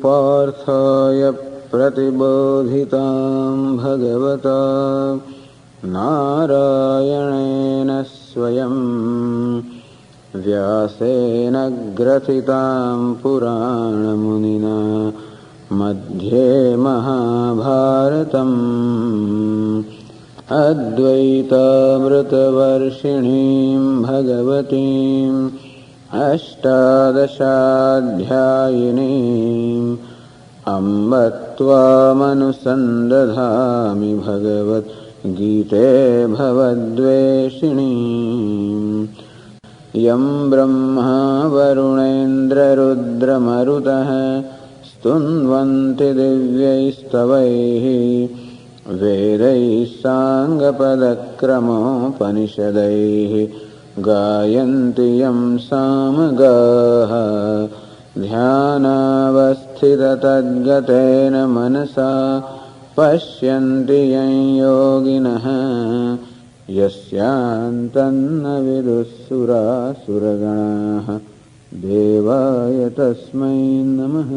पार्थाय प्रतिबोधितां भगवता नारायणेन स्वयं व्यासेन ग्रथितां पुराणमुनिना मध्ये महाभारतम् अद्वैतामृतवर्षिणीं भगवतीम् अष्टादशाध्यायिनीम् अम्ब त्वामनुसन्दधामि भगवद्गीते भवद्वेषिणीम् यं ब्रह्मा वरुणेन्द्ररुद्रमरुतः स्तुन्वन्ति दिव्यैस्तवैः वेदैः साङ्गपदक्रमोपनिषदैः गायन्ति यं सामगाः ध्यानावस्थिततद्गतेन मनसा पश्यन्ति यं योगिनः यस्यान्तन्न विदुःसुरासुरगणाः देवाय तस्मै नमः।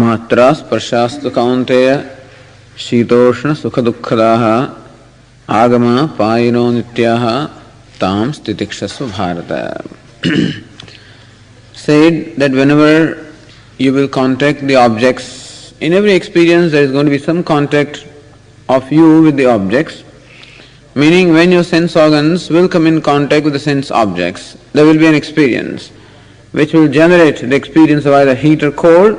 मात्रा स्पर्शास्तु कौन्तेय शीतोष्ण सुखदुःखदाः आगम पायिनो नित्याः तां स्थितिक्षस्व Bharat. Said that whenever you will contact the objects, in every experience there is going to be some contact of you with the objects, meaning when your sense organs will come in contact with the sense objects, there will be an experience which will generate the experience of either heat or cold,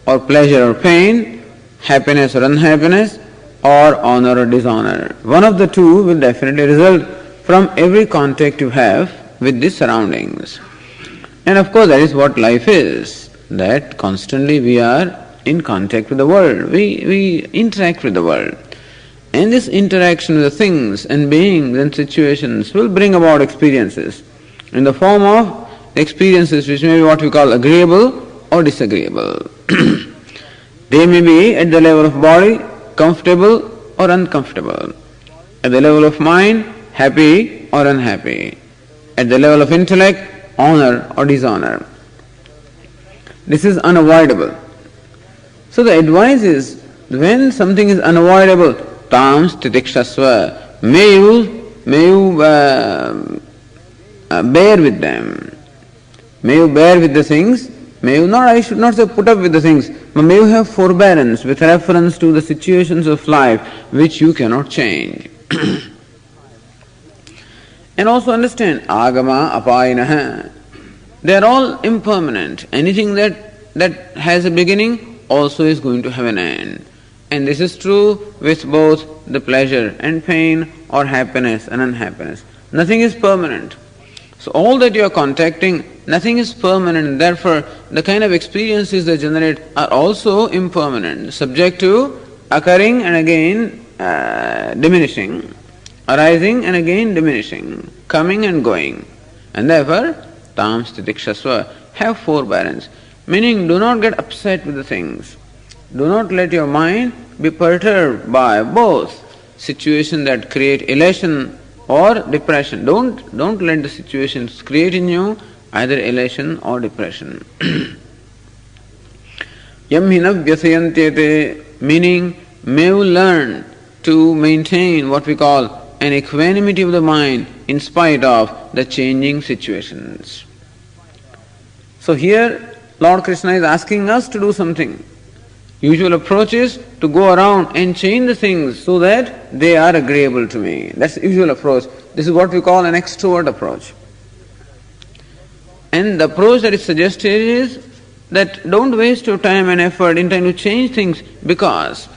or pleasure or pain, happiness or unhappiness, or honor or dishonor. One of the two will definitely result from every contact you have with the surroundings. And of course that is what life is, that constantly we are in contact with the world, we interact with the world. And this interaction with the things and beings and situations will bring about experiences in the form of experiences which may be what we call agreeable or disagreeable. They may be at the level of body, comfortable or uncomfortable. At the level of mind, happy or unhappy. At the level of intellect, honor or dishonor. This is unavoidable. So the advice is, when something is unavoidable, tam stitikshasva, may you bear with them. May you bear with the things. I should not say put up with the things, but may you have forbearance with reference to the situations of life which you cannot change. And also understand, agama apayinaha, they are all impermanent. Anything that has a beginning also is going to have an end. And this is true with both the pleasure and pain, or happiness and unhappiness. Nothing is permanent. So all that you are contacting, nothing is permanent, therefore the kind of experiences they generate are also impermanent, subject to occurring and again diminishing, arising and again diminishing, coming and going. And therefore, tam stitikshasva, have forbearance, meaning do not get upset with the things. Do not let your mind be perturbed by both situations that create elation or depression. Don't let the situations create in you either elation or depression. Yam hina vyasayantyete, meaning may you learn to maintain what we call an equanimity of the mind in spite of the changing situations. So here Lord Krishna is asking us to do something. Usual approach is to go around and change the things so that they are agreeable to me. That's the usual approach. This is what we call an extrovert approach. And the approach that is suggested is that don't waste your time and effort in trying to change things, because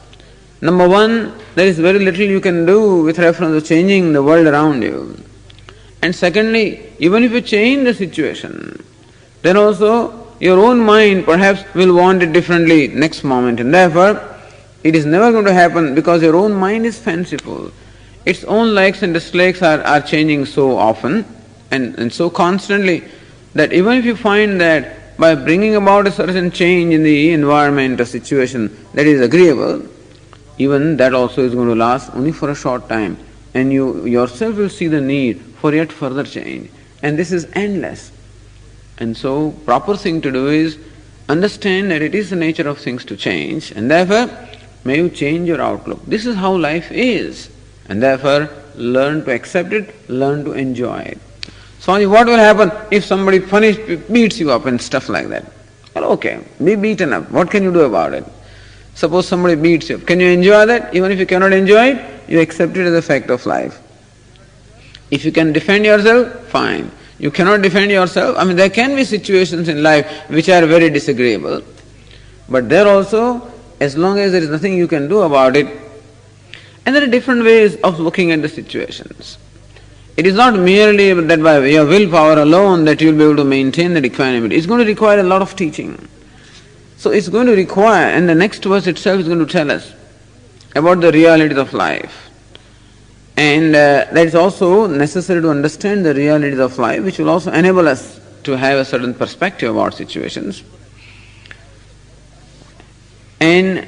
number one, there is very little you can do with reference to changing the world around you. And secondly, even if you change the situation, then also your own mind perhaps will want it differently next moment, and therefore it is never going to happen because your own mind is fanciful. Its own likes and dislikes are changing so often and so constantly that even if you find that by bringing about a certain change in the environment or situation that is agreeable, even that also is going to last only for a short time, and you yourself will see the need for yet further change. And this is endless. And so, proper thing to do is understand that it is the nature of things to change, and therefore, may you change your outlook. This is how life is, and therefore, learn to accept it, learn to enjoy it. So, what will happen if somebody beats you up and stuff like that? Well, okay, be beaten up. What can you do about it? Suppose somebody beats you up. Can you enjoy that? Even if you cannot enjoy it, you accept it as a fact of life. If you can defend yourself, fine. You cannot defend yourself. There can be situations in life which are very disagreeable. But there also, as long as there is nothing you can do about it, and there are different ways of looking at the situations. It is not merely that by your willpower alone that you will be able to maintain that equanimity. It's going to require a lot of teaching. So it's going to require, and the next verse itself is going to tell us about the realities of life. And that is also necessary to understand the realities of life, which will also enable us to have a certain perspective about situations. And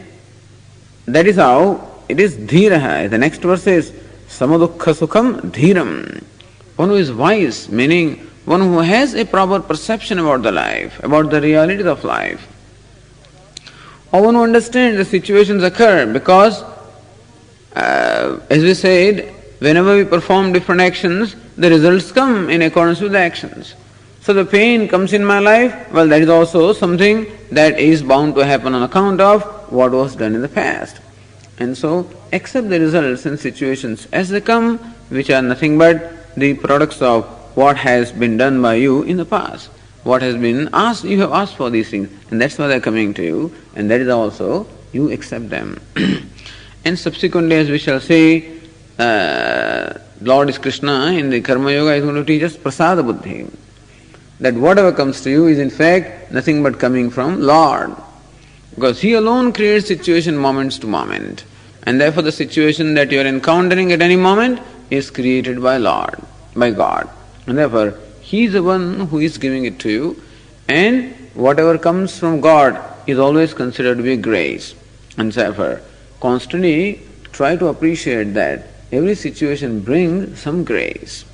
that is how it is dhiraha. The next verse is samadukha sukham dhiram. One who is wise, meaning one who has a proper perception about the life, about the realities of life. Or one who understands the situations occur because as we said, whenever we perform different actions, the results come in accordance with the actions. So the pain comes in my life, well, that is also something that is bound to happen on account of what was done in the past. And so accept the results and situations as they come, which are nothing but the products of what has been done by you in the past. What has been asked, you have asked for these things, and that's why they are coming to you, and that is also, you accept them. And subsequently, as we shall say, Lord is Krishna in the Karma Yoga is going to teach us prasada buddhi. That whatever comes to you is in fact nothing but coming from Lord. Because He alone creates situation moments to moment. And therefore the situation that you are encountering at any moment is created by Lord, by God. And therefore He is the one who is giving it to you. And whatever comes from God is always considered to be grace. And therefore constantly try to appreciate that every situation brings some grace.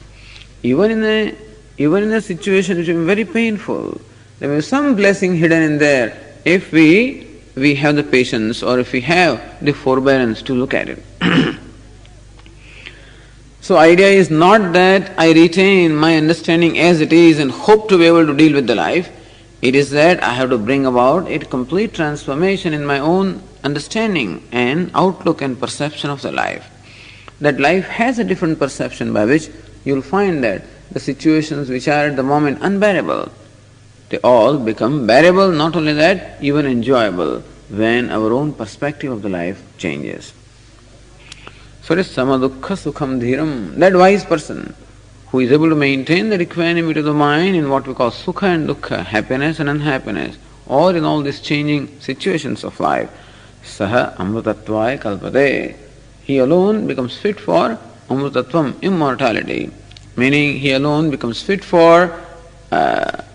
Even in a situation which is very painful, there is some blessing hidden in there if we have the patience or if we have the forbearance to look at it. So idea is not that I retain my understanding as it is and hope to be able to deal with the life. It is that I have to bring about a complete transformation in my own understanding and outlook and perception of the life. That life has a different perception by which you will find that the situations which are at the moment unbearable, they all become bearable, not only that, even enjoyable when our own perspective of the life changes. So it is samadukha sukham dhiram, that wise person who is able to maintain the equanimity of the mind in what we call sukha and dukkha, happiness and unhappiness, or in all these changing situations of life. Saha amrutatvaya kalpate. He alone becomes fit for amrutatvam, immortality. Meaning he alone becomes fit for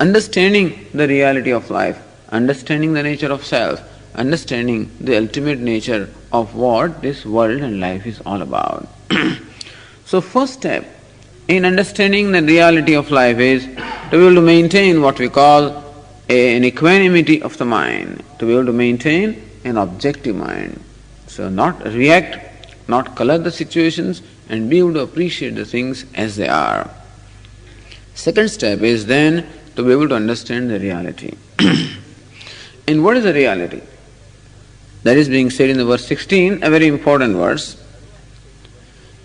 understanding the reality of life, understanding the nature of self, understanding the ultimate nature of what this world and life is all about. So first step in understanding the reality of life is to be able to maintain what we call an equanimity of the mind, to be able to maintain an objective mind. So not react, not color the situations, and be able to appreciate the things as they are. Second step is then to be able to understand the reality. And what is the reality? That is being said in the verse 16, a very important verse.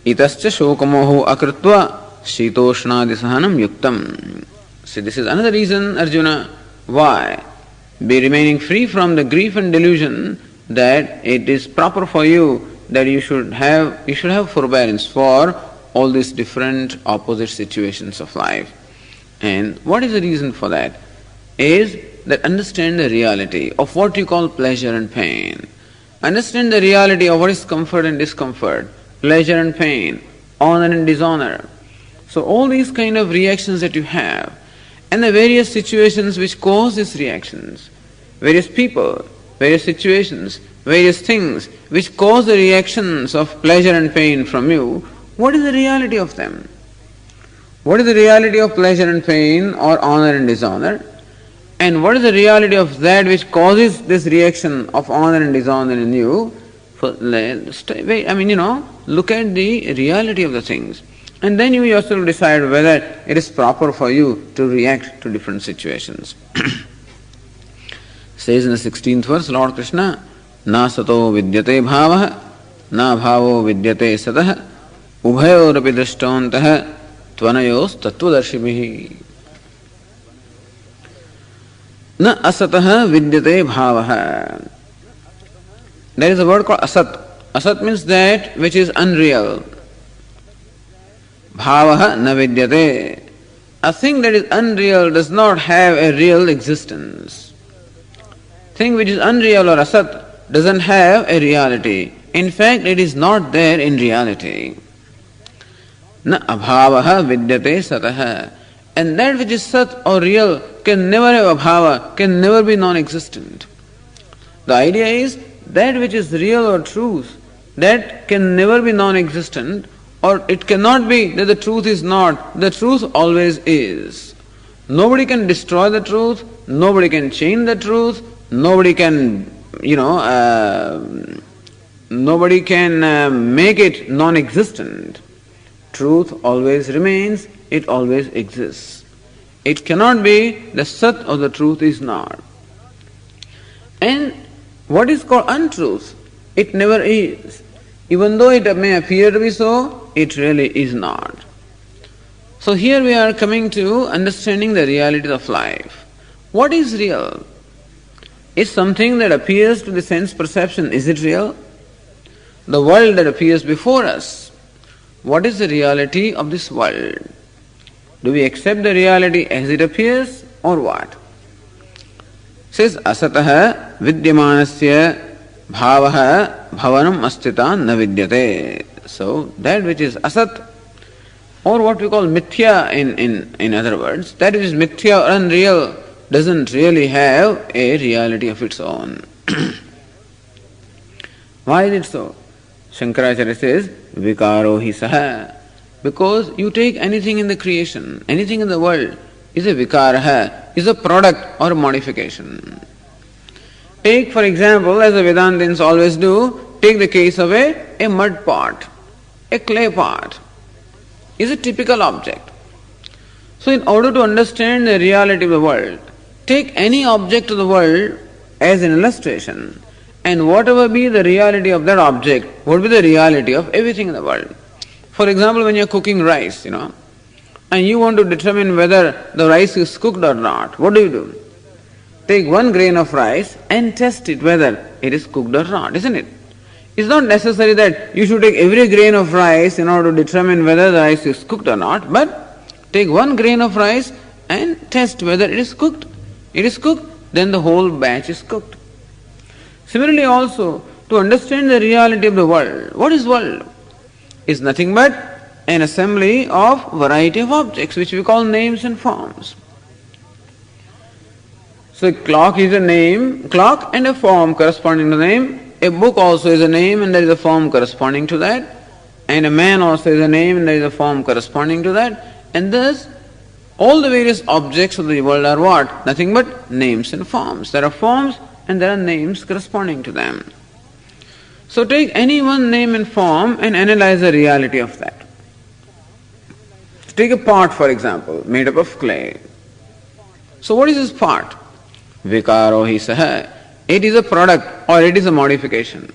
Itascha shokamoho akritva shitoshnadi sahanam yuktam. See, this is another reason, Arjuna, why be remaining free from the grief and delusion that it is proper for you that you should have forbearance for all these different opposite situations of life. And what is the reason for that? Is that understand the reality of what you call pleasure and pain. Understand the reality of what is comfort and discomfort, pleasure and pain, honor and dishonor. So all these kind of reactions that you have, and the various situations which cause these reactions, various people, various situations, various things which cause the reactions of pleasure and pain from you, what is the reality of them? What is the reality of pleasure and pain or honor and dishonor? And what is the reality of that which causes this reaction of honor and dishonor in you? Look at the reality of the things. And then you yourself decide whether it is proper for you to react to different situations. Says in the 16th verse, Lord Krishna, Na sato vidyate bhavaha, na bhavo vidyate satah, ubhayorapi drishtontah, tvanayos tattvadarshibhihi. Na asatah vidyate bhavaha. There is a word called asat. Asat means that which is unreal. Bhavaha na vidyate. A thing that is unreal does not have a real existence. Thing which is unreal or asat doesn't have a reality. In fact, it is not there in reality. Na abhavaha vidyate satah. And that which is sat or real can never have abhava, can never be non-existent. The idea is that which is real or truth, that can never be non-existent, or it cannot be that the truth is not. The truth always is. Nobody can destroy the truth, nobody can change the truth, nobody can, nobody can make it non-existent. Truth always remains, it always exists. It cannot be the sat or the truth is not. And what is called untruth? It never is. Even though it may appear to be so, it really is not. So here we are coming to understanding the reality of life. What is real? Is something that appears to the sense perception, is it real? The world that appears before us, what is the reality of this world? Do we accept the reality as it appears or what? Says asatah vidyamanasya bhavaha bhavanam astita na vidyate. So that which is asat, or what we call mithya in other words, that which is mithya or unreal doesn't really have a reality of its own. Why is it so? Shankaracharya says, vikaro hi saha. Because you take anything in the creation, anything in the world is a vikaraha, is a product or a modification. Take for example, as the Vedantins always do, take the case of a mud pot, a clay pot is a typical object. So in order to understand the reality of the world, take any object of the world as an illustration, and whatever be the reality of that object would be the reality of everything in the world. For example, when you are cooking rice, and you want to determine whether the rice is cooked or not, what do? Take one grain of rice and test it whether it is cooked or not, isn't it? It's not necessary that you should take every grain of rice in order to determine whether the rice is cooked or not, but take one grain of rice and test whether it is cooked. It is cooked, then the whole batch is cooked. Similarly also, to understand the reality of the world, what is world? Is nothing but an assembly of variety of objects which we call names and forms. So a clock is a name, clock and a form corresponding to the name. A book also is a name and there is a form corresponding to that. And a man also is a name and there is a form corresponding to that. And thus, all the various objects of the world are what? Nothing but names and forms. There are forms and there are names corresponding to them. So take any one name and form and analyze the reality of that. Take a pot, for example, made up of clay. So what is this pot? Vikaro hi saha. It is a product or it is a modification.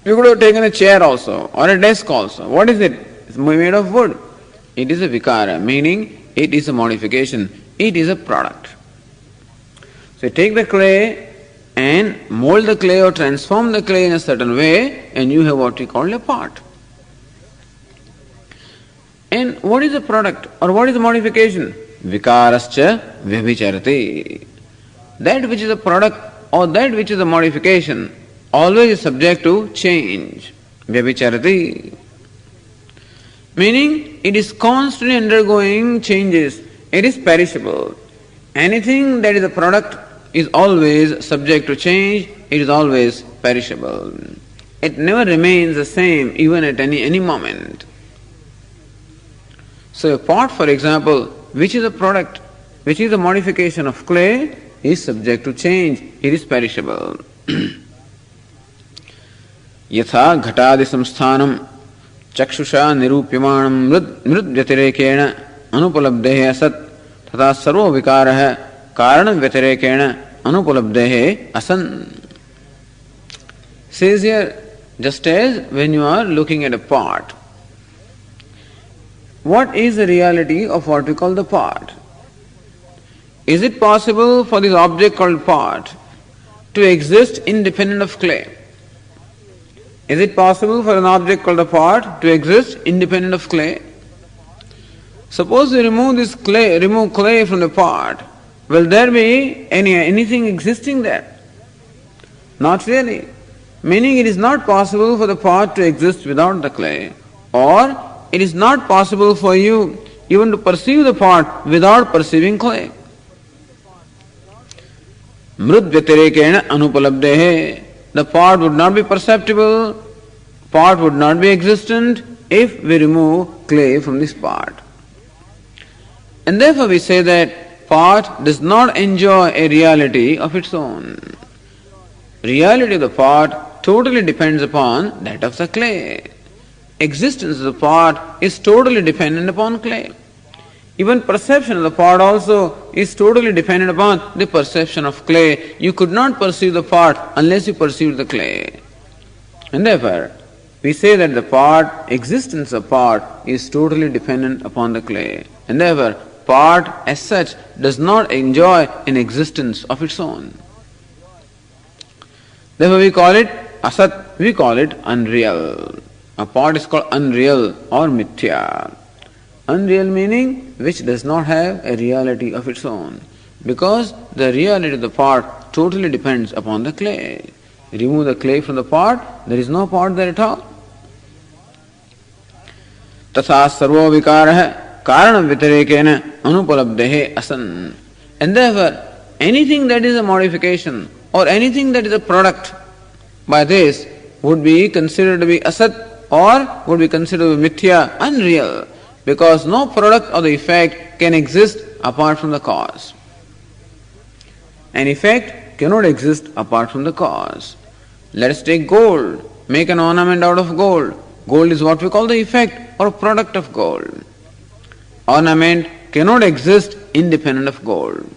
You could have taken a chair also or a desk also. What is it? It's made of wood. It is a vikara, meaning it is a modification. It is a product. So you take the clay and mold the clay or transform the clay in a certain way and you have what we call a pot. And what is the product or what is the modification? Vikarascha vyabhicharati. That which is a product or that which is a modification always is subject to change. Vyabhicharati. Meaning it is constantly undergoing changes. It is perishable. Anything that is a product is always subject to change. It is always perishable. It never remains the same even at any moment. So a pot, for example, which is a product, which is a modification of clay, is subject to change, it is perishable. Yatha ghatadi samsthanam chakshusha nirupyamanam mrud vyatirekena anupalabdehe asat तथा servo विकार है कारण व्यतिरेकेण अनुपलब्धे है असन. Says here, just as when you are looking at a pot, what is the reality of what we call the pot? Is it possible for this object called pot to exist independent of clay? Is it possible for an object called a pot to exist independent of clay? Suppose we remove this clay, remove clay from the pot, will there be anything existing there? Not really. Meaning it is not possible for the pot to exist without the clay, or it is not possible for you even to perceive the pot without perceiving clay. Mrud vyatirekena anupalabdehe. The pot would not be perceptible, pot would not be existent if we remove clay from this pot. And therefore we say that pot does not enjoy a reality of its own. Reality of the pot totally depends upon that of the clay. Existence of the pot is totally dependent upon clay. Even perception of the pot also is totally dependent upon the perception of clay. You could not perceive the pot unless you perceived the clay. And therefore, we say that the pot, existence of pot, is totally dependent upon the clay. And therefore, pot as such does not enjoy an existence of its own. Therefore we call it asat, we call it unreal. A pot is called unreal or mithya. Unreal meaning which does not have a reality of its own, because the reality of the pot totally depends upon the clay. Remove the clay from the pot, there is no pot there at all. Tatha sarvo vikaraha कारण व्यतिरेकेन अनुपलब्धे asan. And therefore, anything that is a modification or anything that is a product by this would be considered to be asat or would be considered to be mithya, unreal, because no product or the effect can exist apart from the cause. An effect cannot exist apart from the cause. Let us take gold, make an ornament out of gold. Gold is what we call the effect or product of gold. Ornament cannot exist independent of gold.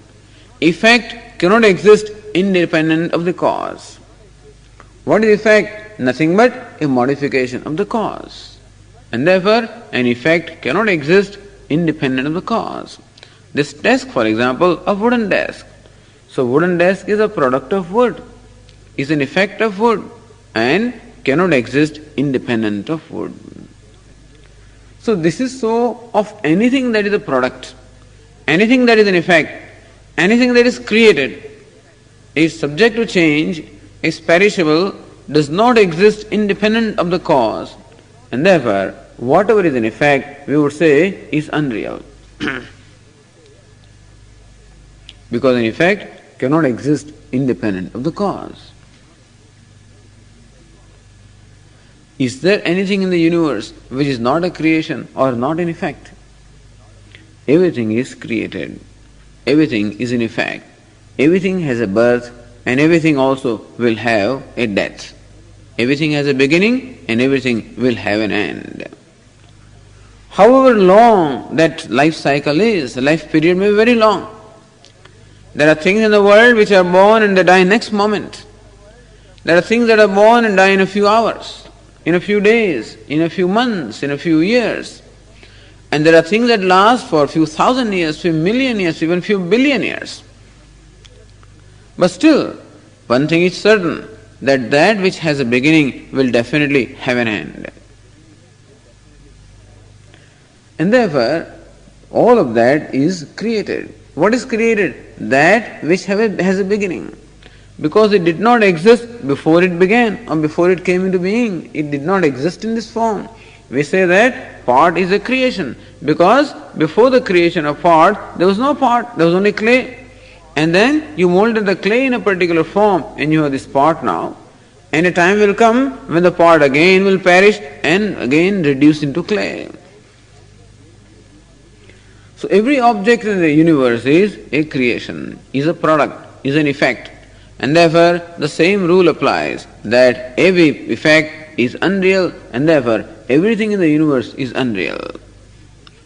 Effect cannot exist independent of the cause. What is effect? Nothing but a modification of the cause. And therefore, an effect cannot exist independent of the cause. This desk, for example, a wooden desk. So wooden desk is a product of wood, is an effect of wood, and cannot exist independent of wood. So this is so of anything that is a product, anything that is an effect, anything that is created, is subject to change, is perishable, does not exist independent of the cause, and therefore whatever is an effect we would say is unreal. Because an effect cannot exist independent of the cause. Is there anything in the universe which is not a creation or not an effect? Everything is created. Everything is an effect. Everything has a birth and everything also will have a death. Everything has a beginning and everything will have an end. However long that life cycle is, the life period may be very long. There are things in the world which are born and they die next moment. There are things that are born and die in a few hours, in a few days, in a few months, in a few years. And there are things that last for a few thousand years, few million years, even few billion years. But still, one thing is certain, that that which has a beginning will definitely have an end. And therefore, all of that is created. What is created? That which has a beginning. Because it did not exist before it began or before it came into being. It did not exist in this form. We say that pot is a creation because before the creation of pot, there was no pot, there was only clay. And then you molded the clay in a particular form and you have this pot now. And a time will come when the pot again will perish and again reduce into clay. So every object in the universe is a creation, is a product, is an effect. And therefore the same rule applies that every effect is unreal and therefore everything in the universe is unreal.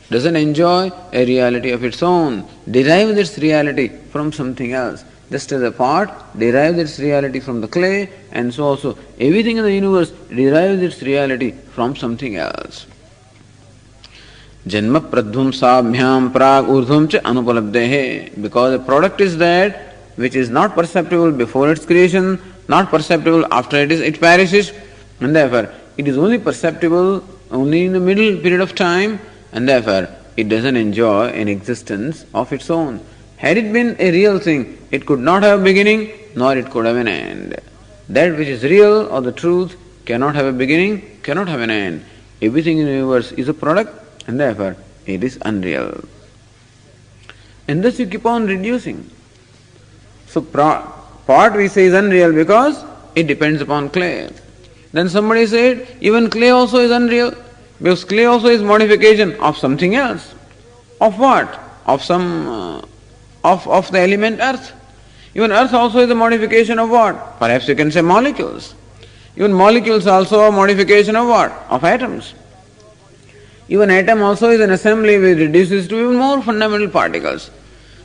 Doesn't enjoy a reality of its own, derives its reality from something else. Just as a pot derives its reality from the clay, and so also everything in the universe derives its reality from something else. Janma pradhvamsabhyam prag urdhvam cha anupalabdehe. Because the product is that which is not perceptible before its creation, not perceptible after it perishes, and therefore it is only perceptible only in the middle period of time, and therefore it doesn't enjoy an existence of its own. Had it been a real thing, it could not have a beginning, nor it could have an end. That which is real or the truth cannot have a beginning, cannot have an end. Everything in the universe is a product, and therefore it is unreal. And thus you keep on reducing. So pot we say is unreal because it depends upon clay. Then somebody said even clay also is unreal because clay also is modification of something else. Of what? Of some of the element earth. Even earth also is a modification of what? Perhaps you can say molecules. Even molecules also a modification of what? Of atoms. Even atom also is an assembly which reduces to even more fundamental particles.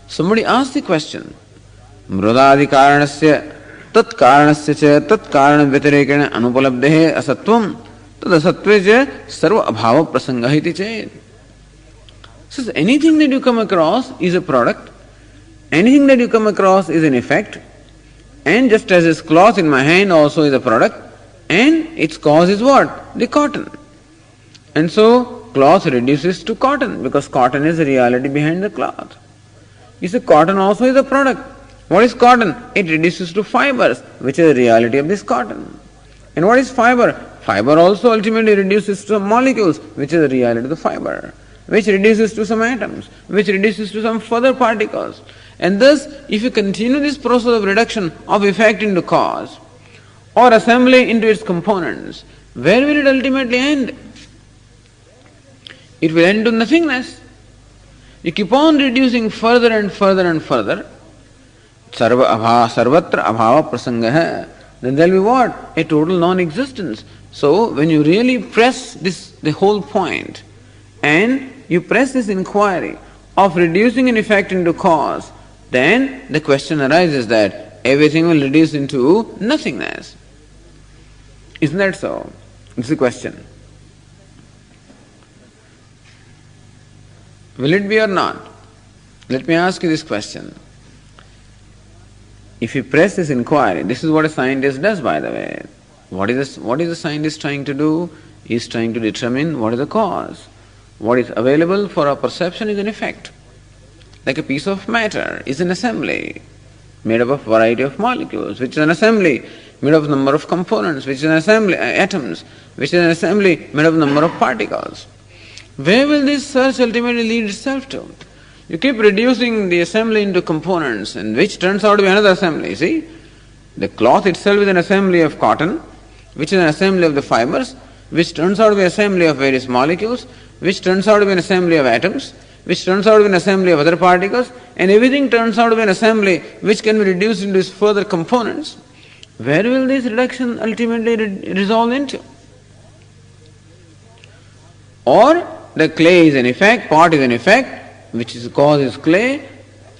Somebody asked the question, Mrudadi karanasya tat karanasya cha tat karan vyatirekena anupalabdehe asatvam tad asatve cha sarva abhava prasanga iti ched. So anything that you come across is a product, anything that you come across is an effect, and just as this cloth in my hand also is a product, and its cause is what? The cotton. And so cloth reduces to cotton because cotton is the reality behind the cloth. You see, cotton also is a product. What is cotton? It reduces to fibers, which is the reality of this cotton. And what is fiber? Fiber also ultimately reduces to some molecules, which is the reality of the fiber, which reduces to some atoms, which reduces to some further particles. And thus, if you continue this process of reduction of effect into cause, or assembly into its components, where will it ultimately end? It will end to nothingness. You keep on reducing further and further and further. Sarvatra abhava prasanga. Then there will be what? A total non-existence. So when you really press the whole point, and you press this inquiry of reducing an effect into cause, then the question arises that everything will reduce into nothingness. Isn't that so? It's the question. Will it be or not? Let me ask you this question. If you press this inquiry, this is what a scientist does, by the way. What is the scientist trying to do? He is trying to determine what is the cause. What is available for our perception is an effect. Like a piece of matter is an assembly made up of a variety of molecules, which is an assembly made of a number of components, which is an assembly, atoms, which is an assembly made of a number of particles. Where will this search ultimately lead itself to? You keep reducing the assembly into components, and which turns out to be another assembly. See, the cloth itself is an assembly of cotton, which is an assembly of the fibers, which turns out to be an assembly of various molecules, which turns out to be an assembly of atoms, which turns out to be an assembly of other particles, and everything turns out to be an assembly which can be reduced into its further components. Where will this reduction ultimately resolve into? Or the clay is an effect, pot is an effect, which is cause is clay,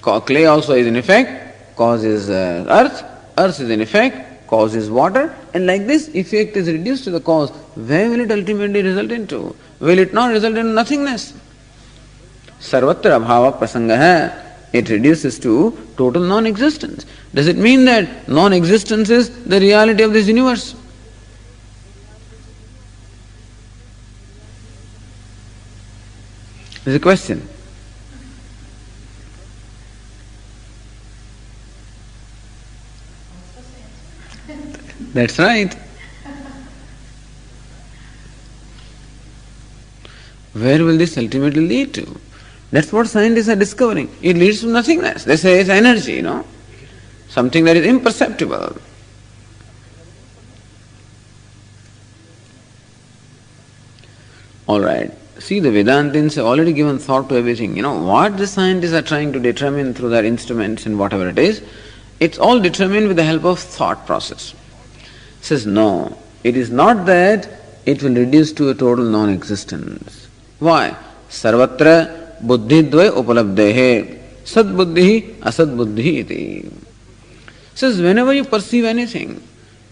clay also is an effect, cause is earth, earth is an effect, cause is water, and like this effect is reduced to the cause. Where will it ultimately result into? Will it not result in nothingness? Sarvatra abhava prasanga. It reduces to total non-existence. Does it mean that non-existence is the reality of this universe? This is a question. That's right. Where will this ultimately lead to? That's what scientists are discovering. It leads to nothingness. They say it's energy, something that is imperceptible. All right. See, the Vedantins have already given thought to everything. What the scientists are trying to determine through their instruments and whatever it is, it's all determined with the help of thought process. Says, no, it is not that it will reduce to a total non-existence. Why? Sarvatra buddhidvaya upalabdehe sad buddhi asad buddhi iti. Says, whenever you perceive anything,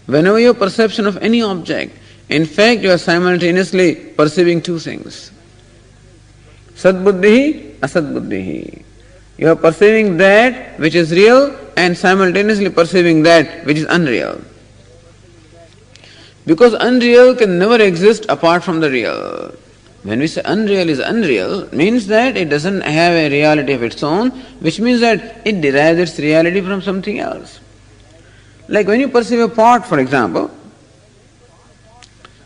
whenever your perception of any object, in fact you are simultaneously perceiving two things. Sad buddhi asad buddhi. You are perceiving that which is real and simultaneously perceiving that which is unreal. Because unreal can never exist apart from the real. When we say unreal is unreal, means that it doesn't have a reality of its own, which means that it derives its reality from something else. Like when you perceive a pot, for example,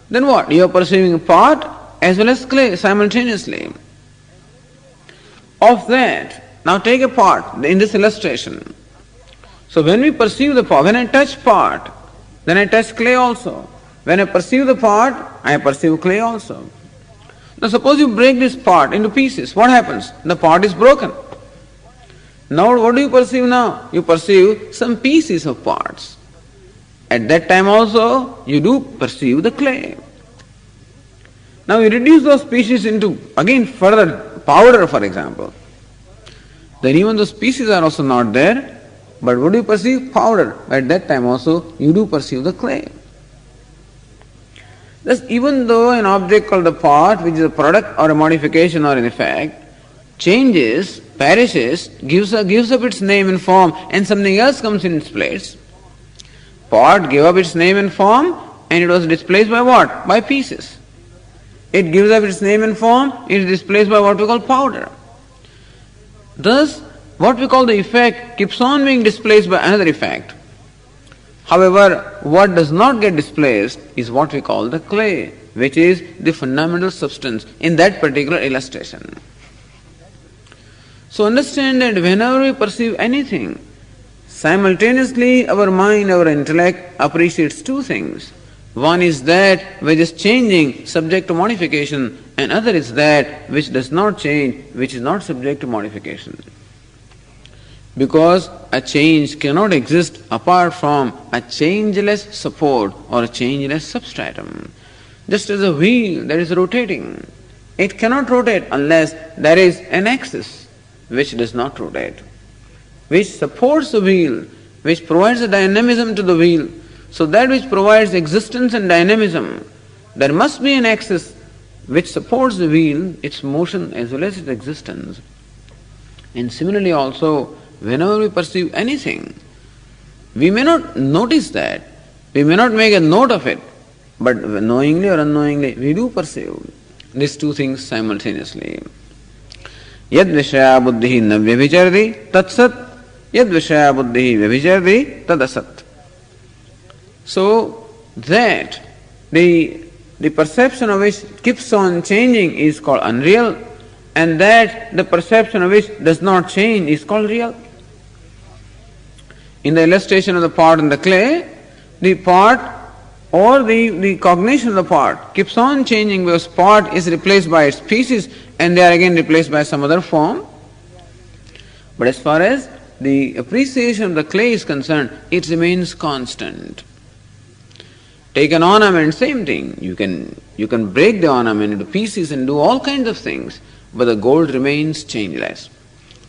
then what? You are perceiving a pot as well as clay simultaneously. Of that, now take a pot in this illustration. So when we perceive the pot, when I touch pot, then I touch clay also. When I perceive the pot, I perceive clay also. Now suppose you break this pot into pieces, what happens? The pot is broken. Now what do you perceive now? You perceive some pieces of parts. At that time also, you do perceive the clay. Now you reduce those pieces into, again further, powder for example. Then even those pieces are also not there, but what do you perceive? Powder. At that time also, you do perceive the clay. Thus, even though an object called the pot, which is a product or a modification or an effect, changes, perishes, gives up its name and form, and something else comes in its place. Pot gave up its name and form, and it was displaced by what? By pieces. It gives up its name and form, it is displaced by what we call powder. Thus, what we call the effect keeps on being displaced by another effect. However, what does not get displaced is what we call the clay, which is the fundamental substance in that particular illustration. So understand that whenever we perceive anything, simultaneously our mind, our intellect appreciates two things. One is that which is changing, subject to modification, and other is that which does not change, which is not subject to modification. Because a change cannot exist apart from a changeless support or a changeless substratum. Just as a wheel that is rotating, it cannot rotate unless there is an axis which does not rotate, which supports the wheel, which provides a dynamism to the wheel. So that which provides existence and dynamism, there must be an axis which supports the wheel, its motion as well as its existence. And similarly also, whenever we perceive anything, we may not notice that, we may not make a note of it, but knowingly or unknowingly, we do perceive these two things simultaneously. Yad vishaya buddhi na vyabhicharati tat sat, yad vishaya buddhi vyabhicharati tad asat. So that the perception of which keeps on changing is called unreal, and that the perception of which does not change is called real. In the illustration of the pot and the clay, the pot or the cognition of the pot keeps on changing because pot is replaced by its pieces and they are again replaced by some other form. But as far as the appreciation of the clay is concerned, it remains constant. Take an ornament, same thing. You can break the ornament into pieces and do all kinds of things, but the gold remains changeless.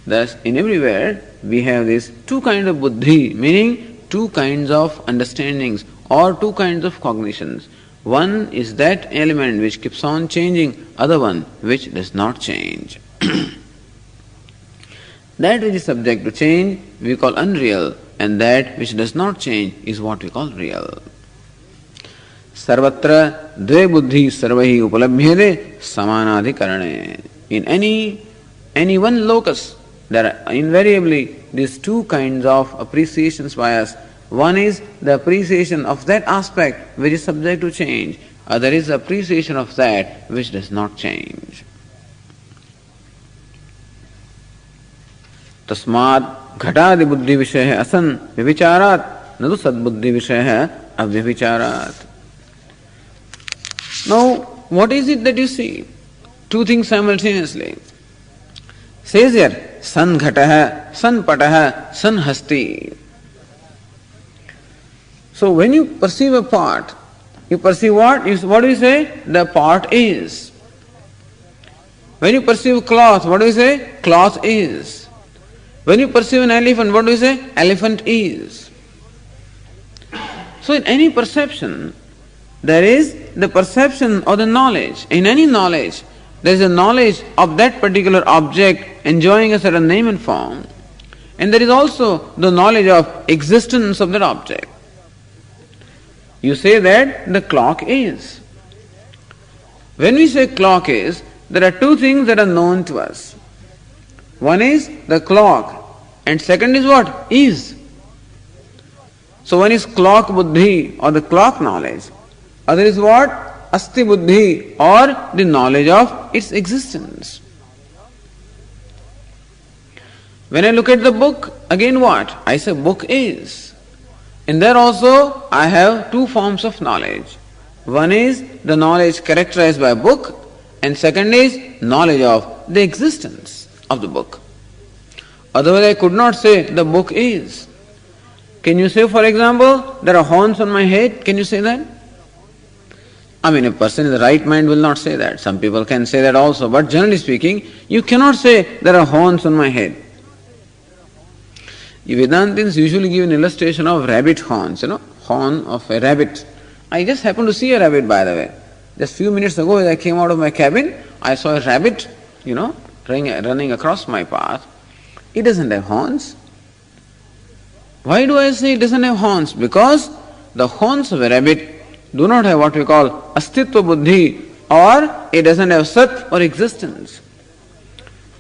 Thus, in everywhere, we have these two kinds of buddhi, meaning two kinds of understandings or two kinds of cognitions. One is that element which keeps on changing, other one which does not change. That which is subject to change we call unreal, and that which does not change is what we call real. Sarvatra dve buddhi sarvahi upalabhyate samanadhikarane. In any one locus, there are invariably these two kinds of appreciations by us. One is the appreciation of that aspect which is subject to change. Other is the appreciation of that which does not change. Tasmad ghatadi buddhi vishaya asan vyavicharat nadu sad buddhi vishaya avyavicharat. Now, what is it that you see? two things simultaneously. Says here, san ghatah, san patah, san hasti. So when you perceive a part, you perceive what? What do you say? The part is. When you perceive cloth, what do you say? Cloth is. When you perceive an elephant, what do you say? Elephant is. So in any perception, there is the perception or the knowledge. In any knowledge, there is a knowledge of that particular object enjoying a certain name and form. And there is also the knowledge of existence of that object. You say that the clock is. When we say clock is, there are two things that are known to us. One is the clock, and second is what? Is. So one is clock buddhi or the clock knowledge. Other is what? Asti buddhi or the knowledge of its existence. When I look at the book, again what? I say book is. And there also I have two forms of knowledge. One is the knowledge characterized by a book, and second is knowledge of the existence of the book. Otherwise I could not say the book is. Can you say, for example, there are horns on my head? Can you say that? I mean, a person in the right mind will not say that. Some people can say that also, but generally speaking, you cannot say there are horns on my head. Vedantins usually give an illustration of rabbit horns, horn of a rabbit. I just happened to see a rabbit, by the way. Just few minutes ago as I came out of my cabin, I saw a rabbit, running across my path. It doesn't have horns. Why do I say it doesn't have horns? Because the horns of a rabbit do not have what we call astitva buddhi, or it doesn't have sat or existence.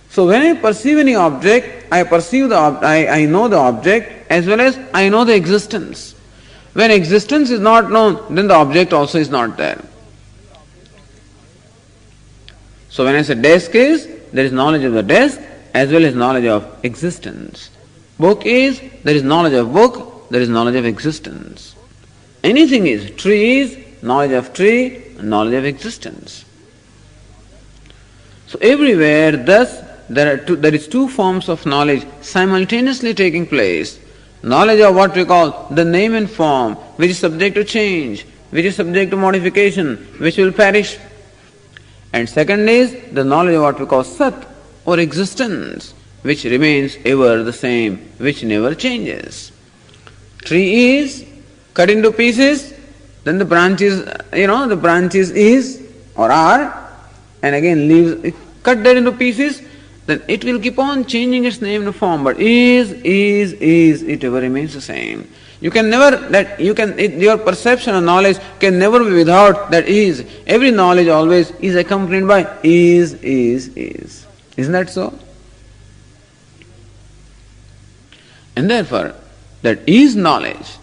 So when I perceive any object, I know the object as well as I know the existence. When existence is not known, then the object also is not there. So when I say desk is, there is knowledge of the desk as well as knowledge of existence. Book is, there is knowledge of book, there is knowledge of existence. Anything is, tree is, knowledge of tree, knowledge of existence. So everywhere, thus, there is two forms of knowledge simultaneously taking place. Knowledge of what we call the name and form, which is subject to change, which is subject to modification, which will perish. And second is the knowledge of what we call sat or existence, which remains ever the same, which never changes. Tree is cut into pieces, then the branches is or are, and again leaves, cut that into pieces, then it will keep on changing its name and form, but is, it ever remains the same. Your perception or knowledge can never be without that is. Every knowledge always is accompanied by is. Isn't that so? And therefore, that is knowledge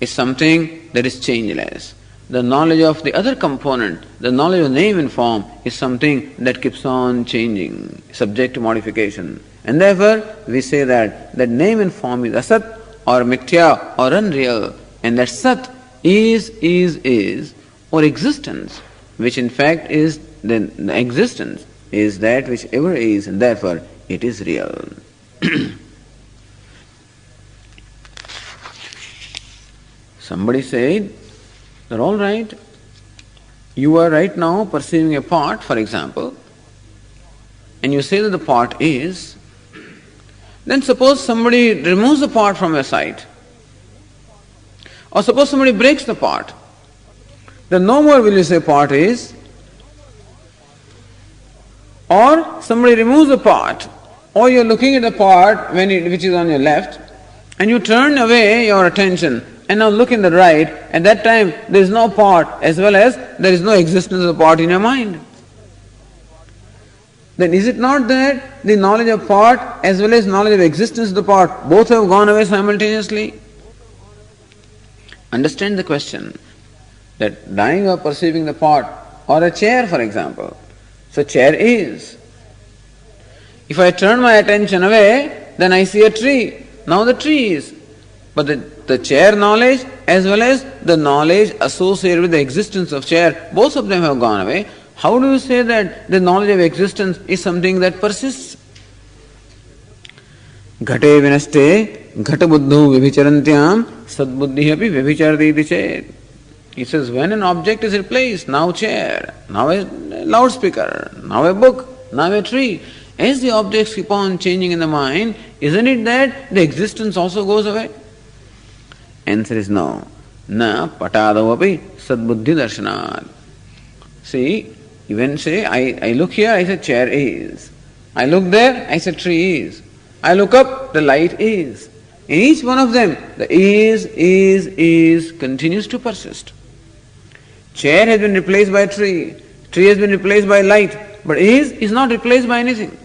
is something that is changeless. The knowledge of the other component, the knowledge of name and form, is something that keeps on changing, subject to modification. And therefore, we say that name and form is asat or mithya or unreal, and that sat is, or existence, which in fact is the existence, is that which ever is, and therefore it is real. Somebody said that all right, you are right now perceiving a part, for example, and you say that the part is, then suppose somebody removes the part from your sight, or suppose somebody breaks the part, then no more will you say part is, or somebody removes the part, or you are looking at the part which is on your left, and you turn away your attention and now look in the right. At that time there is no part as well as there is no existence of the part in your mind. Then is it not that the knowledge of part as well as knowledge of existence of the part both have gone away simultaneously? Understand the question, that now you are perceiving the part, or a chair for example. So chair is. If I turn my attention away, then I see a tree. Now the tree is. But the chair knowledge as well as the knowledge associated with the existence of chair, both of them have gone away. How do you say that the knowledge of existence is something that persists? Ghate vinaste ghata buddhu vibhicharantyam sadbuddhi api vibhicharati iti chet. He says, when an object is replaced, now chair, now a loudspeaker, now a book, now a tree, as the objects keep on changing in the mind, isn't it that the existence also goes away? Answer is no. Na patadavapi sadbuddhi darshanat. See, even say, I look here, I say chair is. I look there, I say tree is. I look up, the light is. In each one of them, the is continues to persist. Chair has been replaced by tree has been replaced by light, but is not replaced by anything.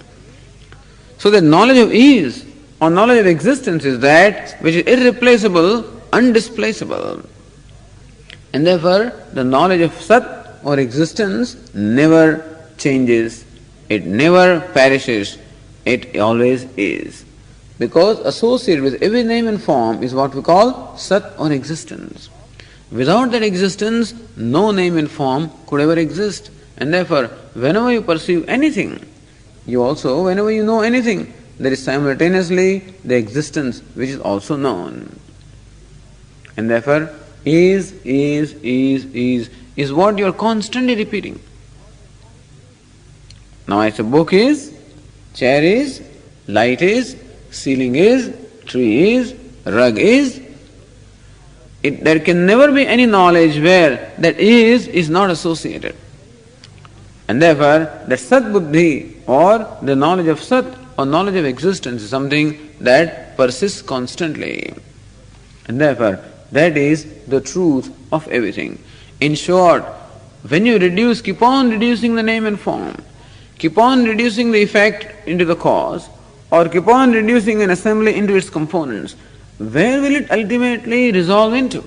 So the knowledge of is or knowledge of existence is that which is irreplaceable, undisplaceable. And therefore the knowledge of Sat or existence never changes, it never perishes, it always is. Because associated with every name and form is what we call Sat or existence. Without that existence, no name and form could ever exist. And therefore, whenever you perceive anything, whenever you know anything, there is simultaneously the existence which is also known. And therefore, is what you are constantly repeating. Now I say book is, chair is, light is, ceiling is, tree is, rug is. There can never be any knowledge where that is not associated. And therefore, that Sat Buddhi or the knowledge of Sat or knowledge of existence is something that persists constantly. And therefore, that is the truth of everything. In short, when you keep on reducing the name and form, keep on reducing the effect into the cause, or keep on reducing an assembly into its components, where will it ultimately resolve into?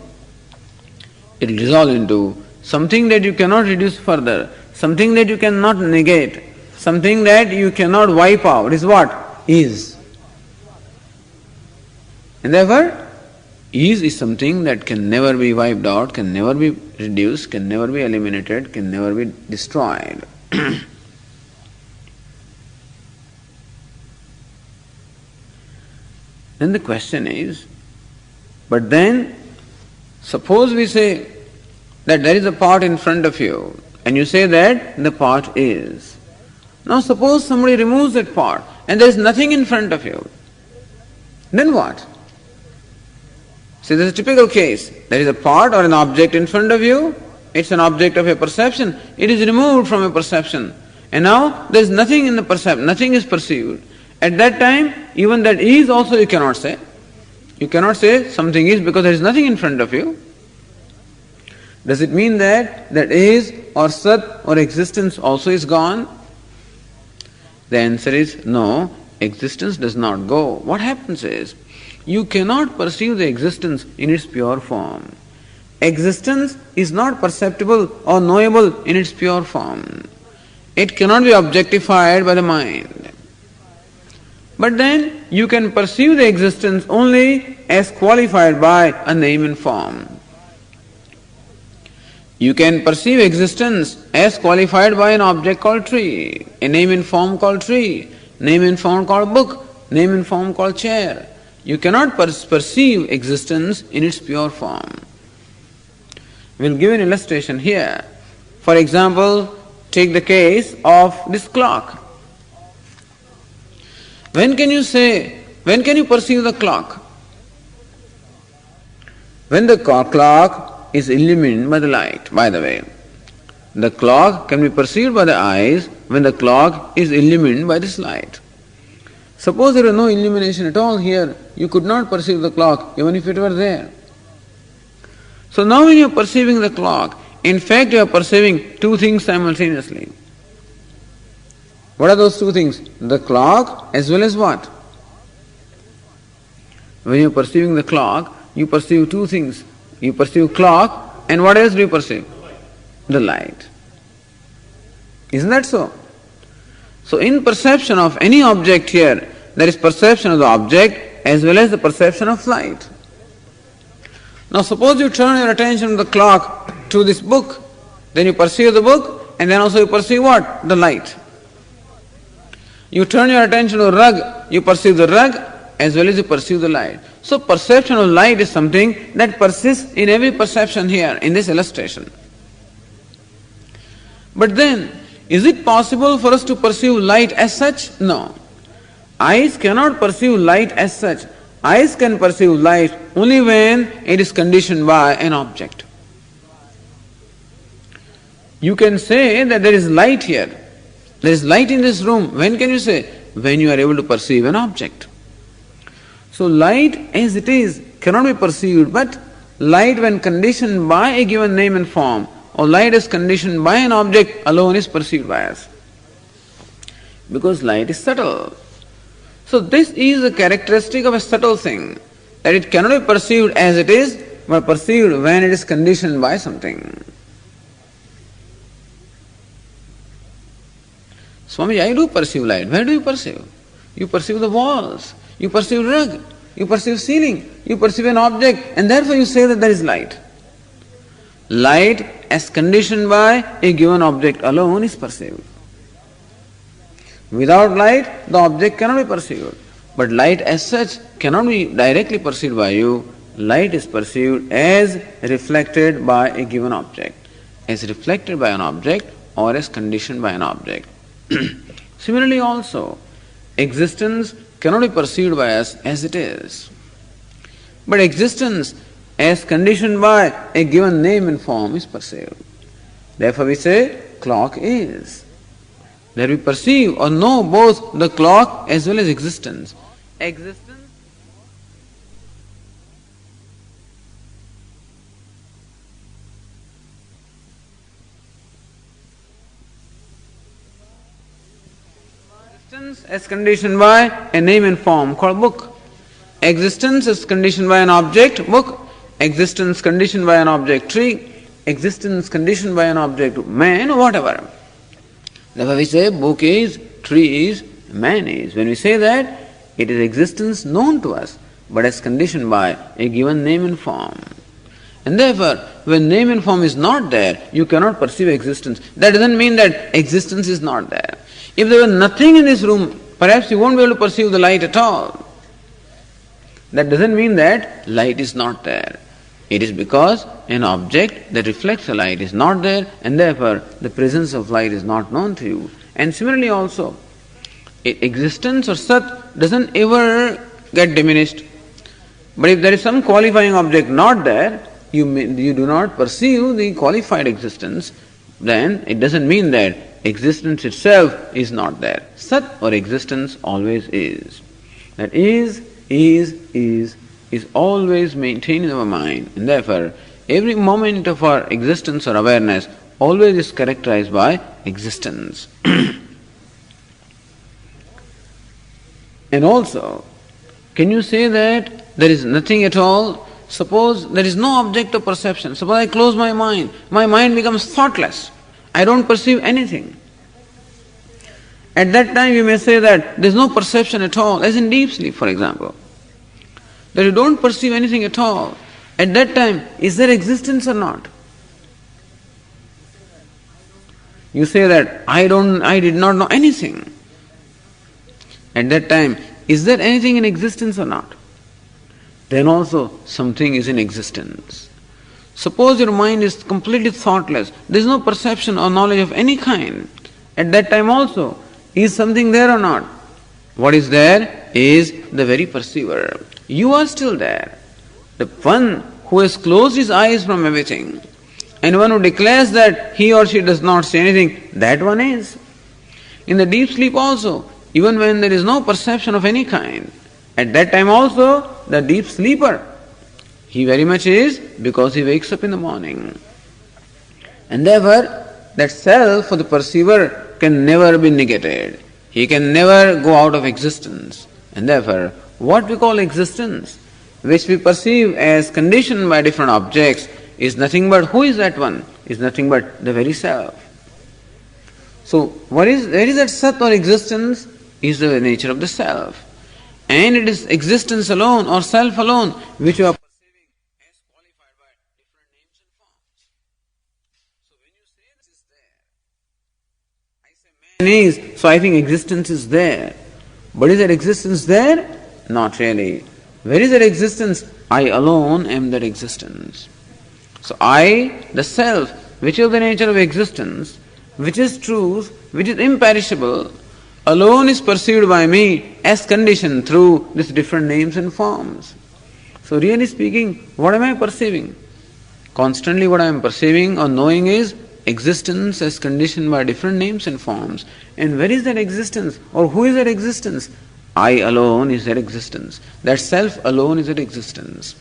It will resolve into something that you cannot reduce further, something that you cannot negate, something that you cannot wipe out. Is what? Is. And therefore, is something that can never be wiped out, can never be reduced, can never be eliminated, can never be destroyed. Then the question is, but then, suppose we say that there is a pot in front of you, and you say that the pot is. Now suppose somebody removes that pot, and there is nothing in front of you. Then what? See, this is a typical case. There is a pot or an object in front of you, it's an object of a perception, it is removed from a perception, and now there is nothing in the perception, nothing is perceived. At that time, even that is also you cannot say. You cannot say something is because there is nothing in front of you. Does it mean that is or Sat or existence also is gone? The answer is no, existence does not go. What happens is, you cannot perceive the existence in its pure form. Existence is not perceptible or knowable in its pure form. It cannot be objectified by the mind. But then you can perceive the existence only as qualified by a name and form. You can perceive existence as qualified by an object called tree, a name and form called tree, name and form called book, name and form called chair. You cannot perceive existence in its pure form. We'll give an illustration here. For example, take the case of this clock. When can you perceive the clock? When the clock is illumined by the light, by the way. The clock can be perceived by the eyes when the clock is illumined by this light. Suppose there were no illumination at all here, you could not perceive the clock even if it were there. So now when you are perceiving the clock, in fact you are perceiving two things simultaneously. What are those two things? The clock as well as what? When you are perceiving the clock, you perceive two things. You perceive clock, and what else do you perceive? The light. Isn't that so? So in perception of any object here, there is perception of the object as well as the perception of light. Now suppose you turn your attention from the clock to this book, then you perceive the book and then also you perceive what? The light. You turn your attention to the rug, you perceive the rug as well as you perceive the light. So perception of light is something that persists in every perception here in this illustration. But then, is it possible for us to perceive light as such? No. Eyes cannot perceive light as such. Eyes can perceive light only when it is conditioned by an object. You can say that there is light here. There is light in this room. When can you say? When you are able to perceive an object. So light as it is cannot be perceived, but light when conditioned by a given name and form, or light is conditioned by an object alone is perceived by us. Because light is subtle. So this is a characteristic of a subtle thing, that it cannot be perceived as it is, but perceived when it is conditioned by something. Swami, I do perceive light. Where do you perceive? You perceive the walls, you perceive rug, you perceive ceiling, you perceive an object, and therefore you say that there is light. Light as conditioned by a given object alone is perceived. Without light, the object cannot be perceived. But light as such cannot be directly perceived by you. Light is perceived as reflected by a given object, as reflected by an object or as conditioned by an object. Similarly also, existence cannot be perceived by us as it is. But existence as conditioned by a given name and form is perceived. Therefore we say, clock is. That we perceive or know both the clock as well as existence. Existence as conditioned by a name and form called book. Existence is conditioned by an object, book. Existence conditioned by an object, tree. Existence conditioned by an object, man, whatever. Therefore we say book is, tree is, man is. When we say that, it is existence known to us, but as conditioned by a given name and form. And therefore, when name and form is not there, you cannot perceive existence. That doesn't mean that existence is not there. If there were nothing in this room, perhaps you won't be able to perceive the light at all. That doesn't mean that light is not there. It is because an object that reflects the light is not there, and therefore the presence of light is not known to you. And similarly also, existence or sat doesn't ever get diminished. But if there is some qualifying object not there, you do not perceive the qualified existence, then it doesn't mean that existence itself is not there. Sat or existence always is. That is always maintained in our mind, and therefore every moment of our existence or awareness always is characterized by existence. And also, can you say that there is nothing at all? Suppose there is no object of perception. Suppose I close my mind becomes thoughtless. I don't perceive anything. At that time you may say that there is no perception at all, as in deep sleep, for example. That you don't perceive anything at all. At that time, is there existence or not? You say that I did not know anything. At that time, is there anything in existence or not? Then also something is in existence. Suppose your mind is completely thoughtless, there is no perception or knowledge of any kind. At that time also, is something there or not? What is there is the very perceiver. You are still there. The one who has closed his eyes from everything, and one who declares that he or she does not see anything, that one is. In the deep sleep also, even when there is no perception of any kind, at that time also, the deep sleeper, he very much is, because he wakes up in the morning. And therefore, that self for the perceiver can never be negated. He can never go out of existence. And therefore, what we call existence, which we perceive as conditioned by different objects, is nothing but, who is that one? Is nothing but the very self. So, where is that sat or existence? Is the nature of the self. And it is existence alone or self alone which you are perceiving as qualified by different names and forms. So when you say this is there, is, so I think existence is there. But is that existence there? Not really. Where is that existence? I alone am that existence. So I, the self, which is the nature of existence, which is truth, which is imperishable, alone is perceived by me as conditioned through these different names and forms. So really speaking, what am I perceiving? Constantly what I am perceiving or knowing is existence as conditioned by different names and forms. And where is that existence? Or who is that existence? I alone is that existence. That self alone is that existence.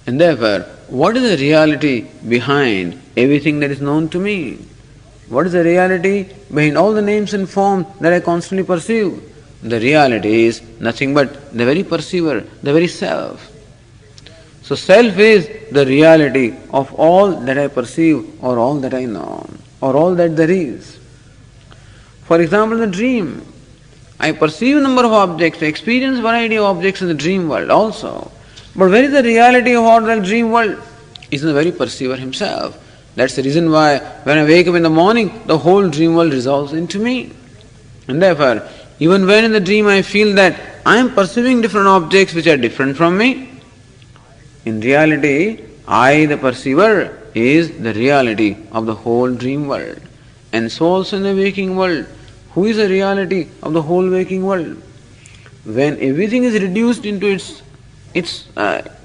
And therefore, what is the reality behind everything that is known to me? What is the reality behind all the names and forms that I constantly perceive? The reality is nothing but the very perceiver, the very self. So self is the reality of all that I perceive or all that I know or all that there is. For example, the dream. I perceive a number of objects, I experience variety of objects in the dream world also. But where is the reality of all that dream world? Is in the very perceiver himself. That's the reason why when I wake up in the morning, the whole dream world resolves into me. And therefore, even when in the dream I feel that I am perceiving different objects which are different from me, in reality, I, the perceiver, is the reality of the whole dream world. And so also in the waking world. Who is the reality of the whole waking world? When everything is reduced into its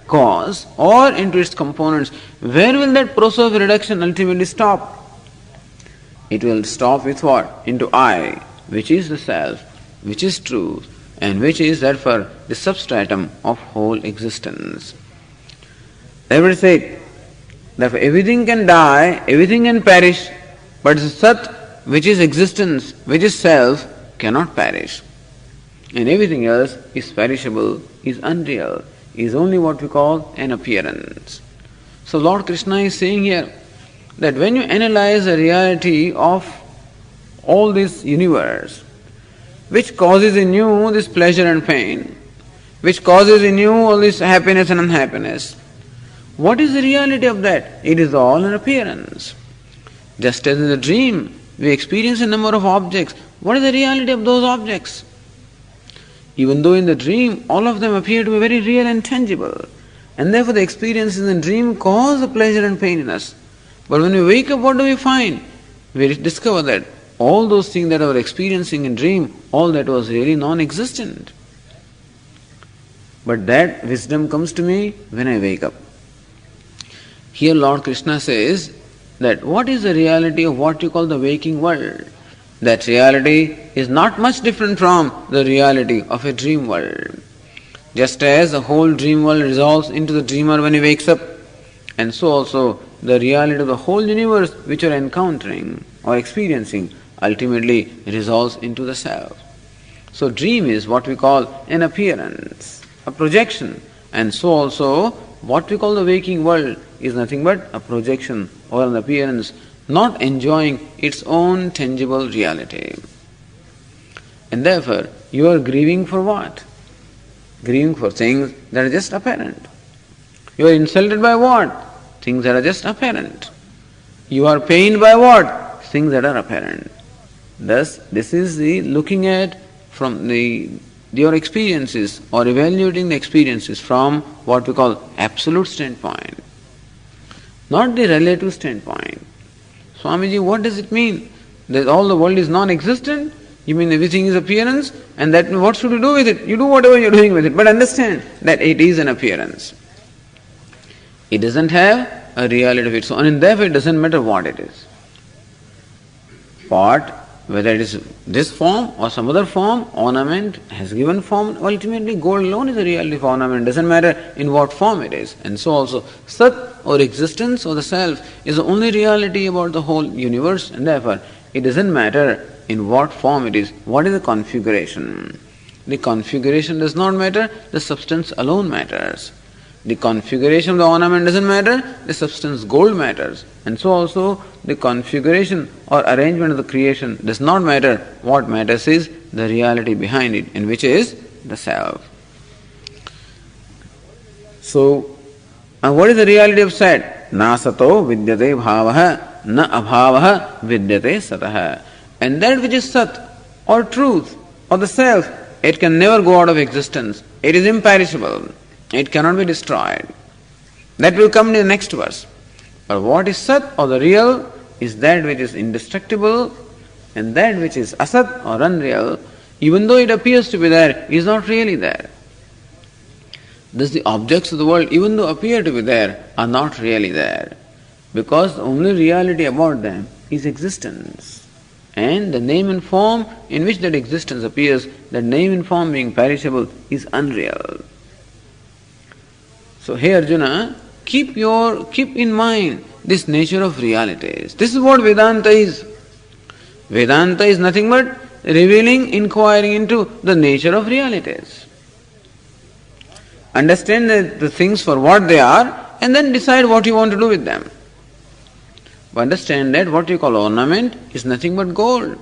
cause or into its components, where will that process of reduction ultimately stop? It will stop with what? Into I, which is the self, which is truth, and which is therefore the substratum of whole existence. Therefore it said, therefore everything can die, everything can perish, but the Sat, which is existence, which is self, cannot perish. And everything else is perishable, is unreal, is only what we call an appearance. So Lord Krishna is saying here that when you analyze the reality of all this universe, which causes in you this pleasure and pain, which causes in you all this happiness and unhappiness, what is the reality of that? It is all an appearance. Just as in the dream, we experience a number of objects. What is the reality of those objects? Even though in the dream, all of them appear to be very real and tangible. And therefore the experiences in the dream cause the pleasure and pain in us. But when we wake up, what do we find? We discover that all those things that I was experiencing in dream, all that was really non-existent. But that wisdom comes to me when I wake up. Here Lord Krishna says that what is the reality of what you call the waking world? That reality is not much different from the reality of a dream world. Just as the whole dream world resolves into the dreamer when he wakes up, and so also the reality of the whole universe which you are encountering or experiencing ultimately resolves into the self. So dream is what we call an appearance, a projection, and so also what we call the waking world is nothing but a projection or an appearance, not enjoying its own tangible reality. And therefore, you are grieving for what? Grieving for things that are just apparent. You are insulted by what? Things that are just apparent. You are pained by what? Things that are apparent. Thus, this is the looking at from your experiences or evaluating the experiences from what we call absolute standpoint, not the relative standpoint. Swamiji, what does it mean? That all the world is non-existent? You mean everything is appearance? And that what should you do with it? You do whatever you are doing with it. But understand that it is an appearance. It doesn't have a reality of its own, and therefore it doesn't matter what it is. Pot, whether it is this form or some other form, ornament has given form. Ultimately, gold alone is the reality of ornament. It doesn't matter in what form it is. And so also, Sat or existence or the self is the only reality about the whole universe, and therefore it doesn't matter in what form it is. What is the configuration? The configuration does not matter, the substance alone matters. The configuration of the ornament doesn't matter, the substance gold matters. And so also the configuration or arrangement of the creation does not matter. What matters is the reality behind it, and which is the self. So, what is the reality of Sat? Na sato vidyate bhavaha, na abhavaha vidyate satah. And that which is Sat or truth or the self, it can never go out of existence. It is imperishable. It cannot be destroyed. That will come in the next verse. But what is Sat or the real is that which is indestructible, and that which is Asat or unreal, even though it appears to be there, is not really there. Thus the objects of the world, even though appear to be there, are not really there. Because the only reality about them is existence. And the name and form in which that existence appears, that name and form being perishable, is unreal. So hey Arjuna, keep in mind this nature of realities. This is what Vedanta is. Vedanta is nothing but revealing, inquiring into the nature of realities. Understand the things for what they are and then decide what you want to do with them. But understand that what you call ornament is nothing but gold.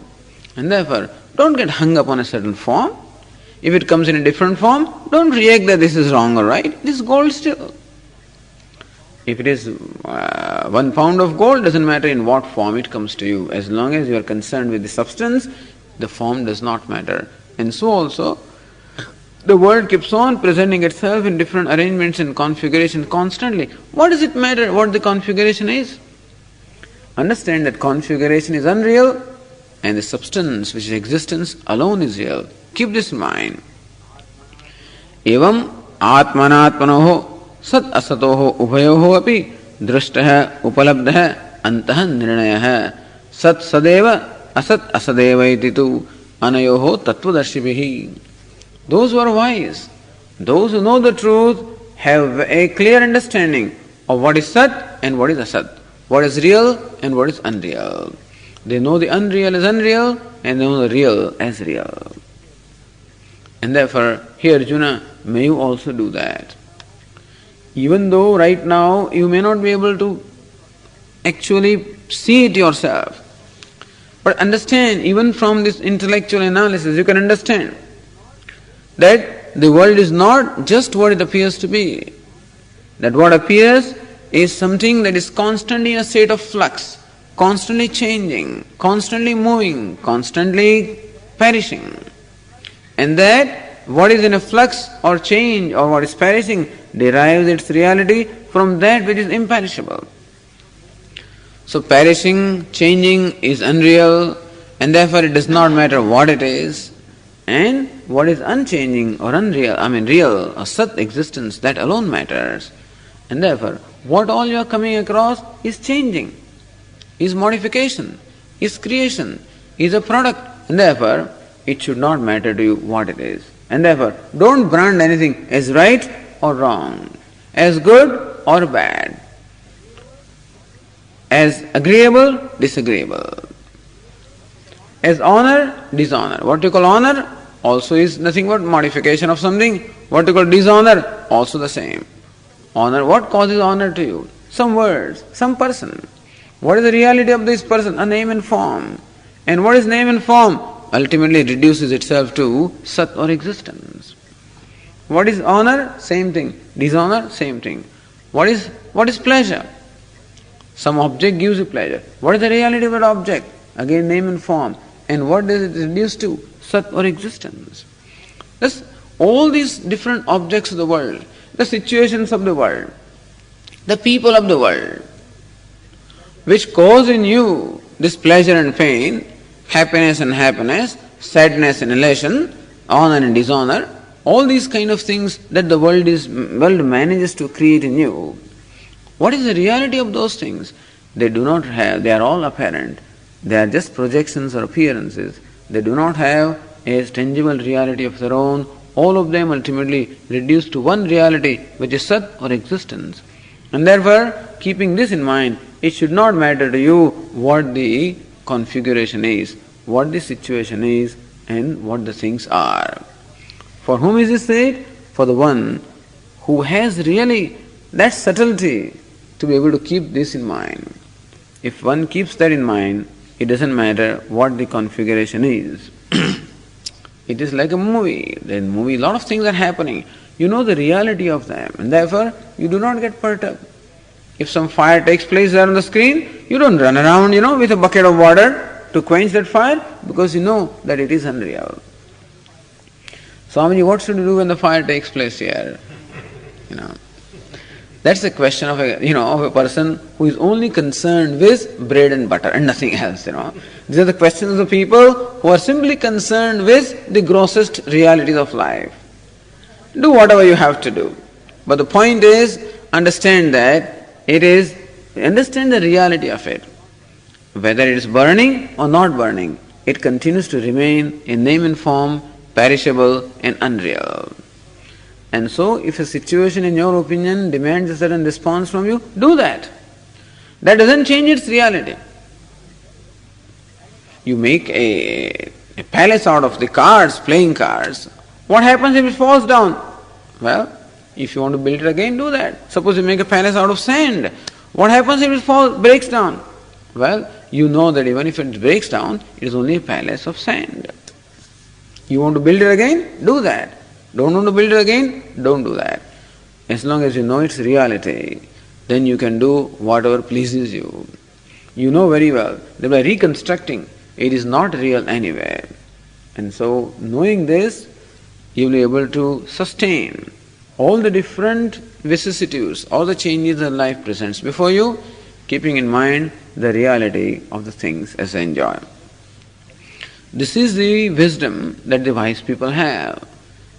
And therefore, don't get hung up on a certain form. If it comes in a different form, don't react that this is wrong or right. It is gold still. If it is 1 pound of gold, doesn't matter in what form it comes to you. As long as you are concerned with the substance, the form does not matter. And so also, the world keeps on presenting itself in different arrangements and configuration constantly. What does it matter what the configuration is? Understand that configuration is unreal and the substance, which is existence, alone is real. Keep this in mind. Evam atmanatmanoho सत असतोह उभयोः अपि दृष्टः उपलब्धः अन्तः निर्णयः सत सदैव असत असदैव इति तु अनयोः तत्वदर्शिभिः. Those who are wise, those who know the truth, have a clear understanding of what is Sat and what is Asat, what is real and what is unreal. They know the unreal as unreal and they know the real as real. And therefore, here Arjuna, may you also do that. Even though right now you may not be able to actually see it yourself, but understand, even from this intellectual analysis, you can understand that the world is not just what it appears to be. That what appears is something that is constantly in a state of flux, constantly changing, constantly moving, constantly perishing. And that what is in a flux or change or what is perishing derives its reality from that which is imperishable. So perishing, changing is unreal, and therefore it does not matter what it is. And what is unchanging or unreal, real or Sat existence, that alone matters. And therefore, what all you are coming across is changing, is modification, is creation, is a product. And therefore, it should not matter to you what it is. And therefore, don't brand anything as right or wrong, as good or bad, as agreeable, disagreeable, as honor, dishonor. What you call honor also is nothing but modification of something. What you call dishonor, also the same. Honor, what causes honor to you? Some words, some person. What is the reality of this person? A name and form. And what is name and form? Ultimately reduces itself to Sat or existence. What is honor? Same thing. Dishonor? Same thing. What is pleasure? Some object gives you pleasure. What is the reality of that object? Again, name and form. And what does it reduce to? Sat or existence. Thus, all these different objects of the world, the situations of the world, the people of the world, which cause in you this pleasure and pain, happiness and happiness, sadness and elation, honor and dishonor, all these kind of things that the world manages to create in you. What is the reality of those things? They do not have, they are all apparent. They are just projections or appearances. They do not have a tangible reality of their own. All of them ultimately reduce to one reality, which is Sat or existence. And therefore, keeping this in mind, it should not matter to you what the configuration is, what the situation is, and what the things are. For whom is this said? For the one who has really that subtlety to be able to keep this in mind. If one keeps that in mind, it doesn't matter what the configuration is. It is like a movie. In movie, a lot of things are happening. You know the reality of them, and therefore you do not get perturbed. If some fire takes place there on the screen, you don't run around, with a bucket of water to quench that fire? Because you know that it is unreal. Swamiji, what should you do when the fire takes place here? That's the question of a person who is only concerned with bread and butter and nothing else. These are the questions of the people who are simply concerned with the grossest realities of life. Do whatever you have to do. But the point is, understand the reality of it. Whether it is burning or not burning, it continues to remain in name and form, perishable and unreal. And so, if a situation in your opinion demands a certain response from you, do that. That doesn't change its reality. You make a palace out of the cards, playing cards. What happens if it falls down? Well, if you want to build it again, do that. Suppose you make a palace out of sand. What happens if it breaks down? Well, you know that even if it breaks down, it is only a palace of sand. You want to build it again? Do that. Don't want to build it again? Don't do that. As long as you know its reality, then you can do whatever pleases you. You know very well that by reconstructing, it is not real anywhere. And so, knowing this, you will be able to sustain all the different vicissitudes, all the changes that life presents before you, keeping in mind the reality of the things as they enjoy. This is the wisdom that the wise people have.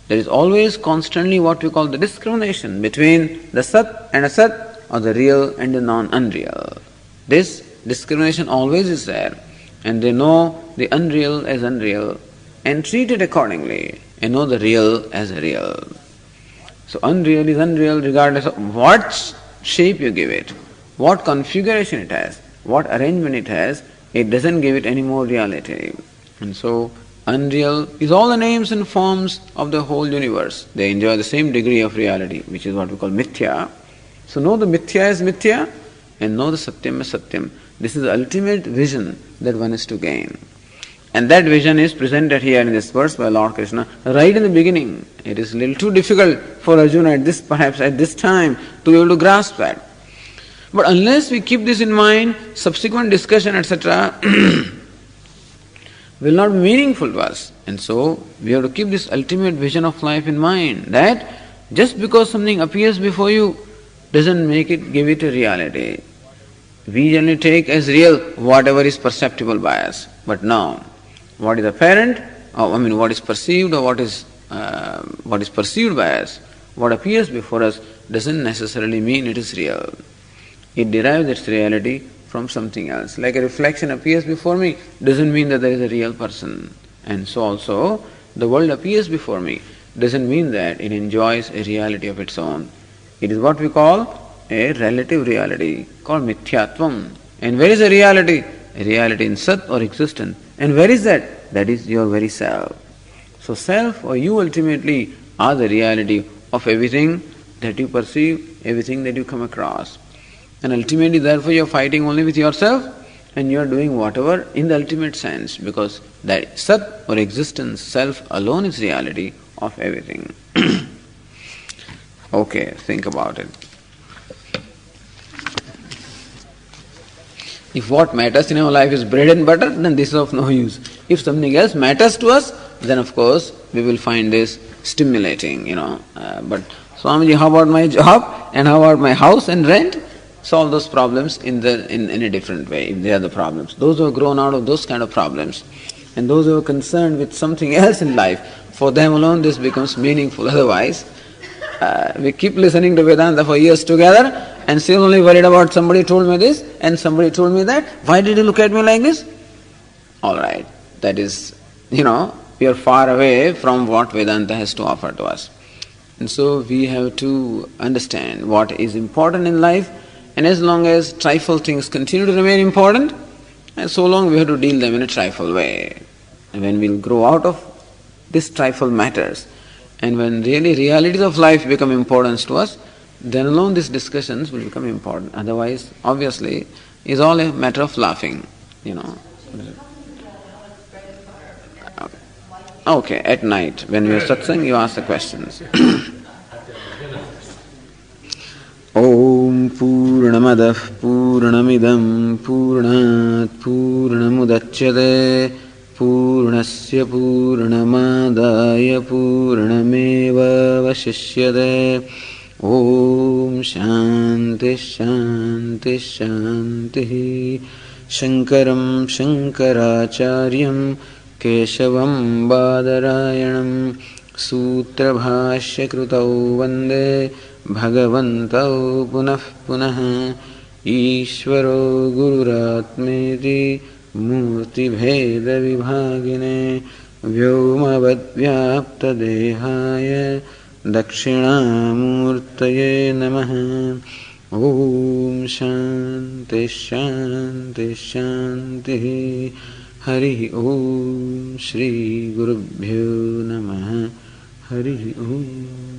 There is always constantly what we call the discrimination between the Sat and Asat, or the real and the non-unreal. This discrimination always is there, and they know the unreal as unreal and treat it accordingly, and know the real as real. So unreal is unreal regardless of what shape you give it, what configuration it has, what arrangement it has, it doesn't give it any more reality. And so unreal is all the names and forms of the whole universe. They enjoy the same degree of reality, which is what we call mithya. So know the mithya as mithya and know the satyam as satyam. This is the ultimate vision that one is to gain. And that vision is presented here in this verse by Lord Krishna right in the beginning. It is a little too difficult for Arjuna perhaps at this time to be able to grasp that. But unless we keep this in mind, subsequent discussion, etc., will not be meaningful to us. And so, we have to keep this ultimate vision of life in mind, that just because something appears before you doesn't give it a reality. We generally take as real whatever is perceptible by us. But now, what is apparent, what is perceived or what is perceived by us, what appears before us doesn't necessarily mean it is real. It derives its reality from something else. Like a reflection appears before me doesn't mean that there is a real person. And so also, the world appears before me doesn't mean that it enjoys a reality of its own. It is what we call a relative reality called mithyatvam. And where is the reality? A reality in Sat or existence. And where is that? That is your very self. So self or you ultimately are the reality of everything that you perceive, everything that you come across. And ultimately, therefore, you are fighting only with yourself and you are doing whatever in the ultimate sense, because that Sat or existence, self alone is reality of everything. Okay, think about it. If what matters in our life is bread and butter, then this is of no use. If something else matters to us, then of course we will find this stimulating, But Swamiji, how about my job and how about my house and rent? Solve those problems in a different way, if they are the problems. Those who have grown out of those kind of problems, and those who are concerned with something else in life, for them alone this becomes meaningful. Otherwise, we keep listening to Vedanta for years together and still only worried about somebody told me this and somebody told me that. Why did you look at me like this? Alright, that is, we are far away from what Vedanta has to offer to us. And so we have to understand what is important in life. And as long as trifle things continue to remain important, and so long we have to deal them in a trifle way. And when we'll grow out of this trifle matters, and when really realities of life become important to us, then alone these discussions will become important. Otherwise, obviously, it's all a matter of laughing, Okay, at night, when we are satsang, you ask the questions. Om पूर्णमदः पूर्णमिदं पूर्णात् पूर्णमुदच्यते पूर्णस्य पूर्णमादाय पूर्णमेवावशिष्यते। ॐ शान्ति शान्ति शान्तिः। शङ्करं शङ्कराचार्यं केशवं बादरायणं सूत्रभाष्यकृतौ वन्दे भगवन्तौ पुनः पुनः। ईश्वरो गुरुरात्मेति मूर्तिभेदविभागिने व्योमवद्व्याप्तदेहाय दक्षिणामूर्तये नमः। ॐ शान्ति शान्ति शान्तिः। हरिः ॐ श्री गुरुभ्यो नमः। हरिः ॐ।